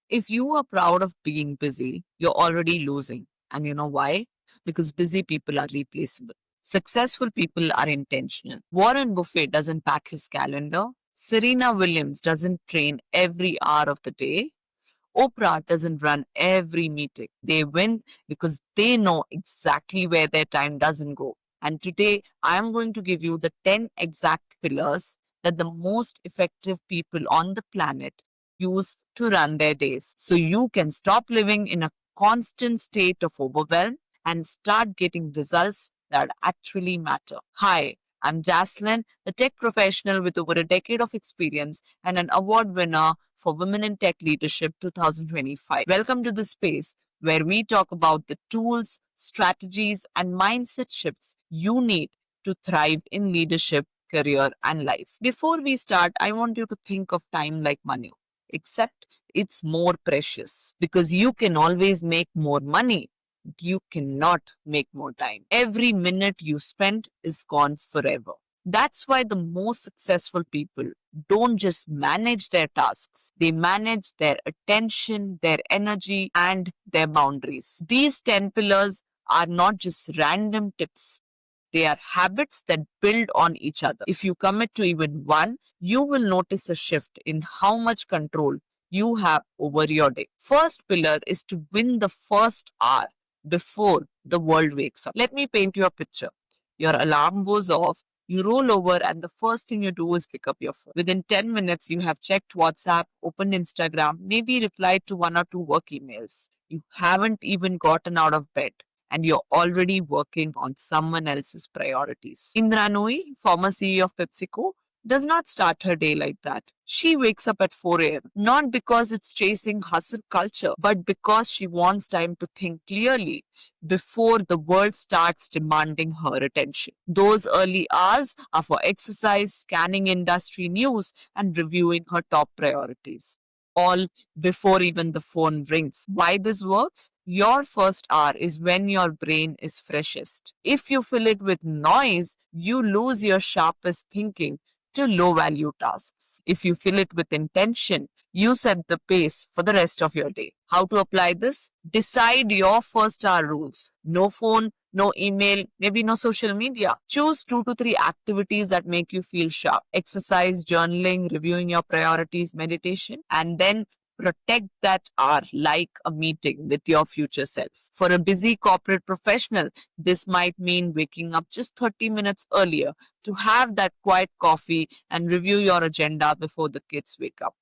If you are proud of being busy, you're already losing. And you know why? Because busy people are replaceable. Successful people are intentional. Warren Buffett doesn't pack his calendar. Serena Williams doesn't train every hour of the day. Oprah doesn't run every meeting. They win because they know exactly where their time doesn't go. And today, I'm going to give you the 10 exact pillars that the most effective people on the planet use to run their days. So you can stop living in a constant state of overwhelm and start getting results that actually matter. Hi, I'm Jaslyn, a tech professional with over a decade of experience and an award winner for Women in Tech Leadership 2025. Welcome to the space where we talk about the tools, strategies, and mindset shifts you need to thrive in leadership, career, and life. Before we start, I want you to think of time like money, except it's more precious because you can always make more money. You cannot make more time. Every minute you spend is gone forever. That's why the most successful people don't just manage their tasks, they manage their attention, their energy, and their boundaries. These 10 pillars are not just random tips. They are habits that build on each other. If you commit to even one, you will notice a shift in how much control you have over your day. First pillar is to win the first hour before the world wakes up. Let me paint you a picture. Your alarm goes off, you roll over, and the first thing you do is pick up your phone. Within 10 minutes, you have checked WhatsApp, opened Instagram, maybe replied to one or two work emails. You haven't even gotten out of bed and you're already working on someone else's priorities. Indra Nooyi, former CEO of PepsiCo, does not start her day like that. She wakes up at 4 a.m. not because it's chasing hustle culture, but because she wants time to think clearly before the world starts demanding her attention. Those early hours are for exercise, scanning industry news, and reviewing her top priorities. All before even the phone rings. Why this works? Your first hour is when your brain is freshest. If you fill it with noise, you lose your sharpest thinking to low value tasks. If you fill it with intention, you set the pace for the rest of your day. How to apply this? Decide your first hour rules. No phone, no email, maybe no social media. Choose 2 to 3 activities that make you feel sharp. Exercise, journaling, reviewing your priorities, meditation, and then protect that hour like a meeting with your future self. For a busy corporate professional, this might mean waking up just 30 minutes earlier to have that quiet coffee and review your agenda before the kids wake up.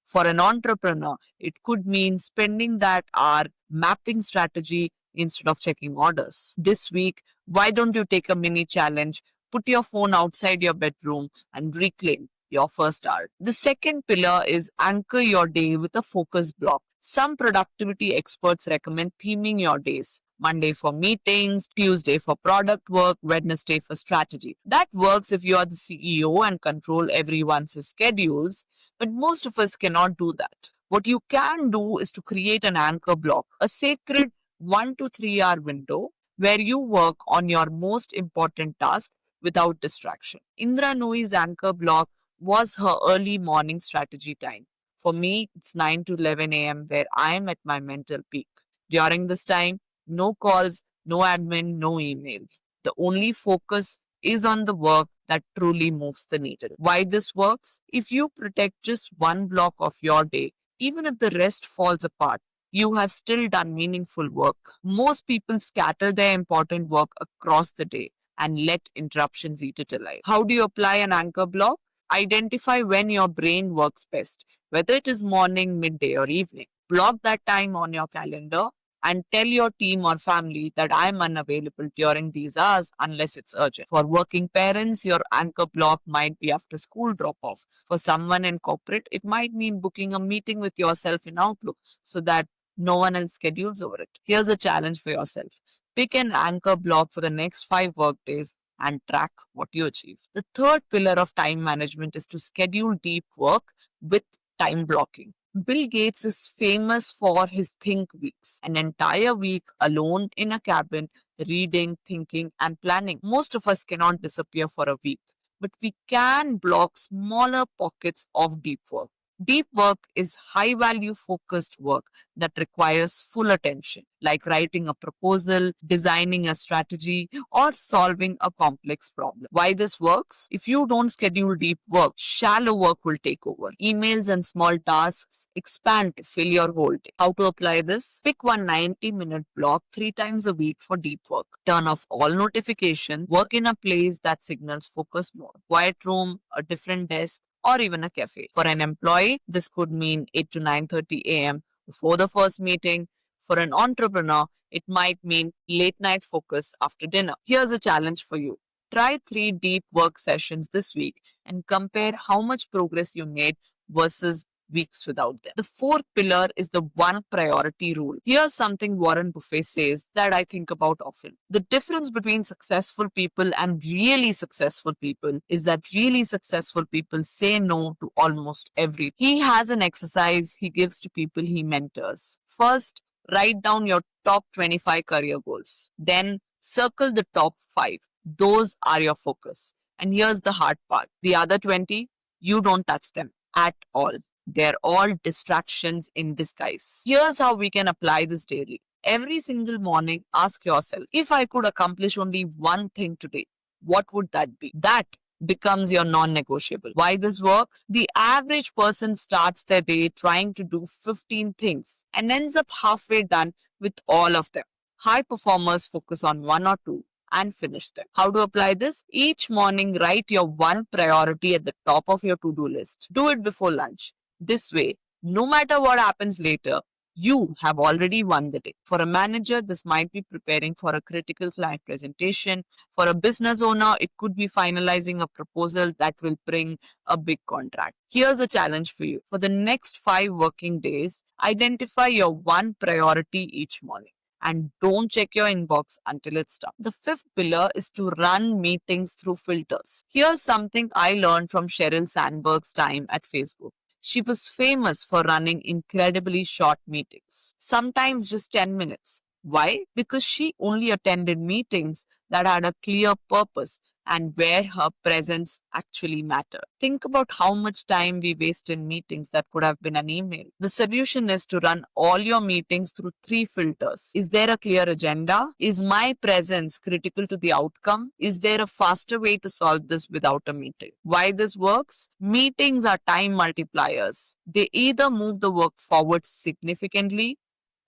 For an entrepreneur, it could mean spending that hour mapping strategy instead of checking orders. This week, why don't you take a mini challenge? Put your phone outside your bedroom and reclaim your first hour. The second pillar is anchor your day with a focus block. Some productivity experts recommend theming your days. Monday for meetings, Tuesday for product work, Wednesday for strategy. That works if you are the CEO and control everyone's schedules, but most of us cannot do that. What you can do is to create an anchor block, a sacred 1 to 3 hour window where you work on your most important task without distraction. Indra Nooyi's anchor block was her early morning strategy time. For me, it's 9 to 11 a.m. where I am at my mental peak. During this time, no calls, no admin, no email. The only focus is on the work that truly moves the needle. Why this works? If you protect just one block of your day, even if the rest falls apart, you have still done meaningful work. Most people scatter their important work across the day and let interruptions eat it alive. How do you apply an anchor block? Identify when your brain works best, whether it is morning, midday, or evening. Block that time on your calendar and tell your team or family that I'm unavailable during these hours unless it's urgent. For working parents, your anchor block might be after school drop off. For someone in corporate, it might mean booking a meeting with yourself in Outlook so that no one else schedules over it. Here's a challenge for yourself. Pick an anchor block for the next 5 work days and track what you achieve. The third pillar of time management is to schedule deep work with time blocking. Bill Gates is famous for his think weeks, an entire week alone in a cabin, reading, thinking, and planning. Most of us cannot disappear for a week, but we can block smaller pockets of deep work. Deep work is high value focused work that requires full attention, like writing a proposal, designing a strategy, or solving a complex problem. Why this works? If you don't schedule deep work, shallow work will take over. Emails and small tasks expand to fill your whole day. How to apply this? Pick one 90-minute block 3 times a week for deep work. Turn off all notifications. Work in a place that signals focus more. Quiet room, a different desk, or even a cafe. For an employee, this could mean 8 to 9:30 a.m. before the first meeting. For an entrepreneur, it might mean late night focus after dinner. Here's a challenge for you. Try 3 deep work sessions this week and compare how much progress you made versus weeks without them. The fourth pillar is the one priority rule. Here's something Warren Buffett says that I think about often. The difference between successful people and really successful people is that really successful people say no to almost everything. He has an exercise he gives to people he mentors. First, write down your top 25 career goals. Then circle the top 5. Those are your focus. And here's the hard part. The other 20, you don't touch them at all. They're all distractions in disguise. Here's how we can apply this daily. Every single morning, ask yourself, if I could accomplish only one thing today, what would that be? That becomes your non-negotiable. Why this works? The average person starts their day trying to do 15 things and ends up halfway done with all of them. High performers focus on one or two and finish them. How to apply this? Each morning, write your one priority at the top of your to-do list. Do it before lunch. This way, no matter what happens later, you have already won the day. For a manager, this might be preparing for a critical client presentation. For a business owner, it could be finalizing a proposal that will bring a big contract. Here's a challenge for you. For the next 5 working days, identify your one priority each morning and don't check your inbox until it's done. The fifth pillar is to run meetings through filters. Here's something I learned from Sheryl Sandberg's time at Facebook. She was famous for running incredibly short meetings, sometimes just 10 minutes. Why? Because she only attended meetings that had a clear purpose and where her presence actually mattered. Think about how much time we waste in meetings that could have been an email. The solution is to run all your meetings through 3 filters. Is there a clear agenda? Is my presence critical to the outcome? Is there a faster way to solve this without a meeting? Why this works? Meetings are time multipliers. They either move the work forward significantly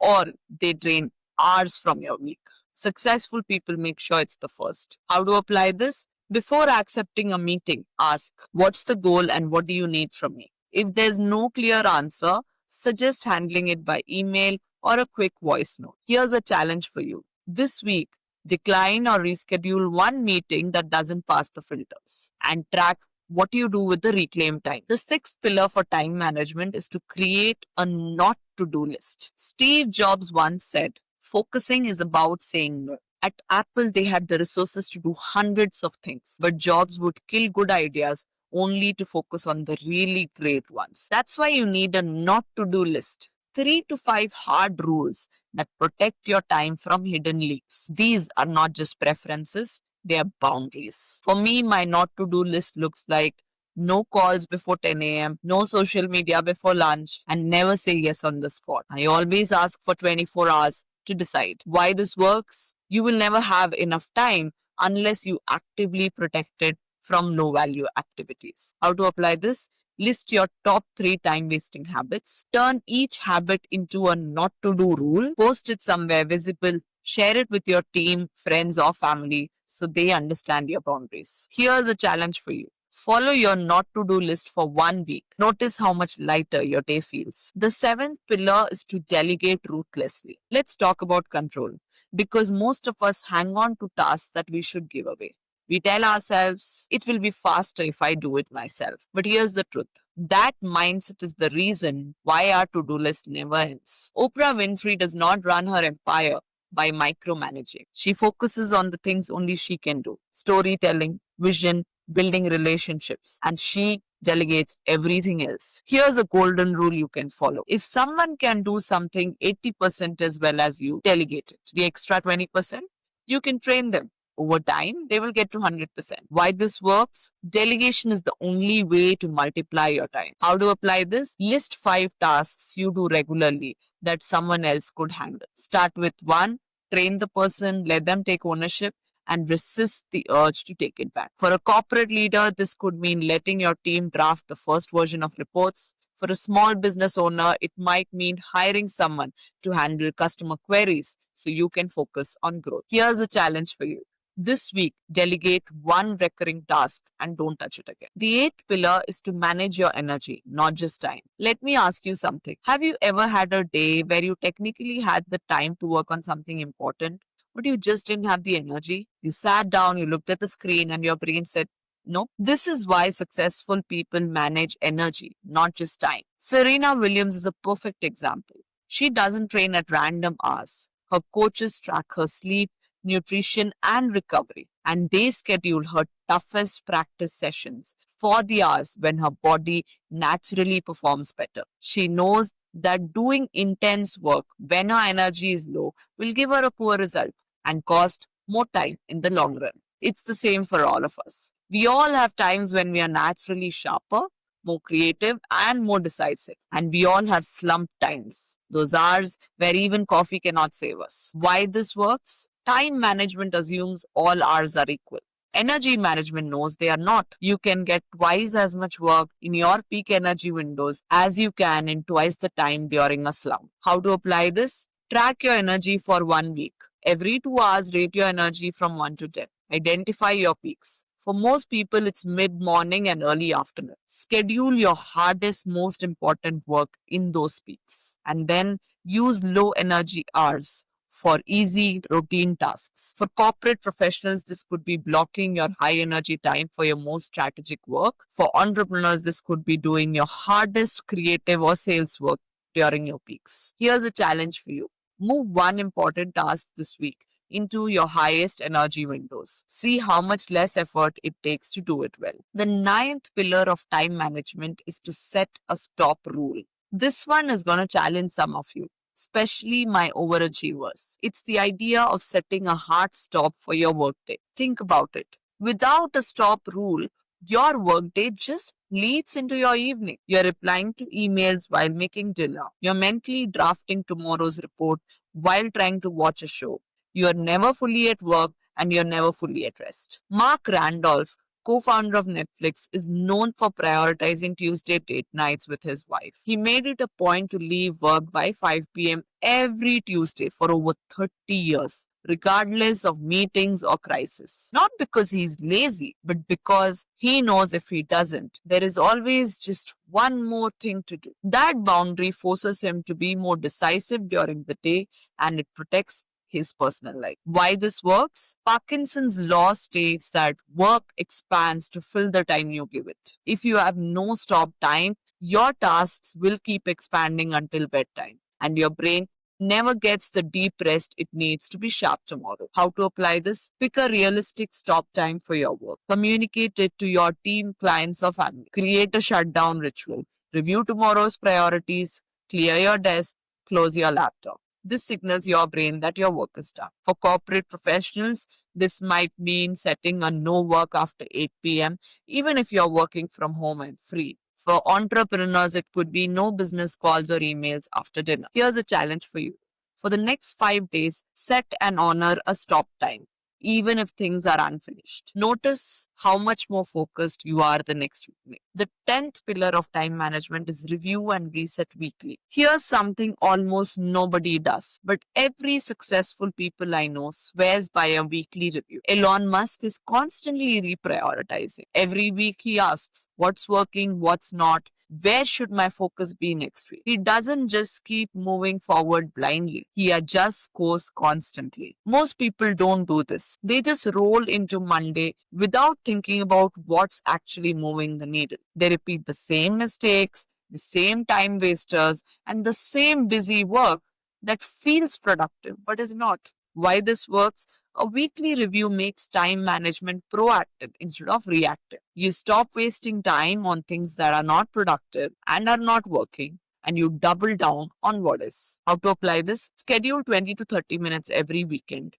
or they drain hours from your week. Successful people make sure it's the first. How to apply this? Before accepting a meeting, ask, what's the goal and what do you need from me? If there's no clear answer, suggest handling it by email or a quick voice note. Here's a challenge for you. This week, decline or reschedule one meeting that doesn't pass the filters and track what you do with the reclaimed time. The sixth pillar for time management is to create a not to do list. Steve Jobs once said, focusing is about saying no. At Apple, they had the resources to do hundreds of things, but Jobs would kill good ideas only to focus on the really great ones. That's why you need a not to do list. 3 to 5 hard rules that protect your time from hidden leaks. These are not just preferences, they are boundaries. For me, my not to do list looks like no calls before 10 a.m., no social media before lunch, and never say yes on the spot. I always ask for 24 hours to decide. Why this works? You will never have enough time unless you actively protect it from low value activities. How to apply this? List your top 3 time wasting habits. Turn each habit into a not to do rule. Post it somewhere visible. Share it with your team, friends, or family so they understand your boundaries. Here's a challenge for you. Follow your not to do list for 1 week. Notice how much lighter your day feels. The seventh pillar is to delegate ruthlessly. Let's talk about control because most of us hang on to tasks that we should give away. We tell ourselves, it will be faster if I do it myself. But here's the truth. That mindset is the reason why our to-do list never ends. Oprah Winfrey does not run her empire by micromanaging. She focuses on the things only she can do. Storytelling, vision, building relationships, and she delegates everything else. Here's a golden rule you can follow. If someone can do something 80% as well as you, delegate it. The extra 20%, you can train them over time, they will get to 100%. Why this works? Delegation is the only way to multiply your time. How to apply this? List 5 tasks you do regularly that someone else could handle. Start with one, train the person, let them take ownership, and resist the urge to take it back. For a corporate leader, this could mean letting your team draft the first version of reports. For a small business owner, it might mean hiring someone to handle customer queries so you can focus on growth. Here's a challenge for you. This week, delegate one recurring task and don't touch it again. The eighth pillar is to manage your energy, not just time. Let me ask you something. Have you ever had a day where you technically had the time to work on something important, but you just didn't have the energy? You sat down, you looked at the screen, and your brain said, no, this is why successful people manage energy, not just time. Serena Williams is a perfect example. She doesn't train at random hours. Her coaches track her sleep, nutrition, and recovery, and they schedule her toughest practice sessions for the hours when her body naturally performs better. She knows that doing intense work when her energy is low will give her a poor result and cost more time in the long run. It's the same for all of us. We all have times when we are naturally sharper, more creative, and more decisive. And we all have slump times, those hours where even coffee cannot save us. Why this works? Time management assumes all hours are equal. Energy management knows they are not. You can get twice as much work in your peak energy windows as you can in twice the time during a slump. How to apply this? Track your energy for 1 week. Every 2 hours, rate your energy from 1 to 10. Identify your peaks. For most people, it's mid morning and early afternoon. Schedule your hardest, most important work in those peaks. And then use low energy hours for easy routine tasks. For corporate professionals, this could be blocking your high energy time for your most strategic work. For entrepreneurs, this could be doing your hardest creative or sales work during your peaks. Here's a challenge for you. Move one important task this week into your highest energy windows. See how much less effort it takes to do it well. The ninth pillar of time management is to set a stop rule. This one is going to challenge some of you, especially my overachievers. It's the idea of setting a hard stop for your workday. Think about it. Without a stop rule, your workday just leads into your evening. You're replying to emails while making dinner. You're mentally drafting tomorrow's report while trying to watch a show. You're never fully at work and you're never fully at rest. Mark Randolph, co-founder of Netflix, is known for prioritizing Tuesday date nights with his wife. He made it a point to leave work by 5 p.m. every Tuesday for over 30 years, regardless of meetings or crisis. Not because he's lazy, but because he knows if he doesn't, there is always just one more thing to do. That boundary forces him to be more decisive during the day, and it protects his personal life. Why this works? Parkinson's law states that work expands to fill the time you give it. If you have no stop time, your tasks will keep expanding until bedtime, and your brain never gets the deep rest it needs to be sharp tomorrow. How to apply this? Pick a realistic stop time for your work. Communicate it to your team, clients, or family. Create a shutdown ritual. Review tomorrow's priorities, clear your desk, close your laptop. This signals your brain that your work is done. For corporate professionals, this might mean setting a no work after 8 p.m., even if you're working from home and free. For entrepreneurs, it could be no business calls or emails after dinner. Here's a challenge for you. For the next 5 days, set and honor a stop time, even if things are unfinished. Notice how much more focused you are the next week. The 10th pillar of time management is review and reset weekly. Here's something almost nobody does, but every successful people I know swears by a weekly review. Elon Musk is constantly reprioritizing. Every week he asks, what's working, what's not, where should my focus be next week? He doesn't just keep moving forward blindly. He adjusts course constantly. Most people don't do this. They just roll into Monday without thinking about what's actually moving the needle. They repeat the same mistakes, the same time wasters, and the same busy work that feels productive but is not. Why this works? A weekly review makes time management proactive instead of reactive. You stop wasting time on things that are not productive and are not working, and you double down on what is. How to apply this? Schedule 20 to 30 minutes every weekend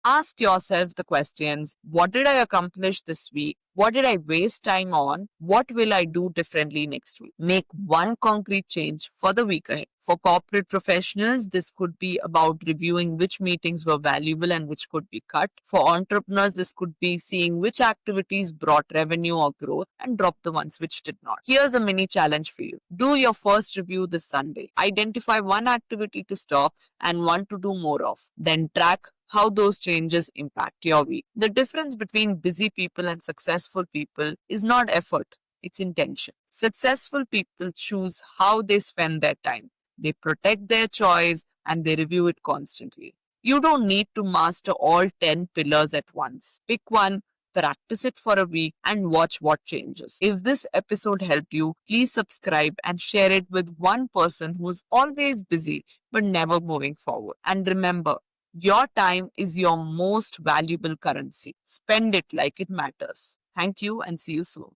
Ask yourself the questions: what did I accomplish this week? What did I waste time on? What will I do differently next week? Make one concrete change for the week ahead. For corporate professionals, this could be about reviewing which meetings were valuable and which could be cut. For entrepreneurs, this could be seeing which activities brought revenue or growth and drop the ones which did not. Here's a mini challenge for you. Do your first review this Sunday. Identify one activity to stop and one to do more of. Then track how those changes impact your week. The difference between busy people and successful people is not effort, it's intention. Successful people choose how they spend their time. They protect their choice and they review it constantly. You don't need to master all 10 pillars at once. Pick one, practice it for a week, and watch what changes. If this episode helped you, please subscribe and share it with one person who's always busy but never moving forward. And remember, your time is your most valuable currency. Spend it like it matters. Thank you and see you soon.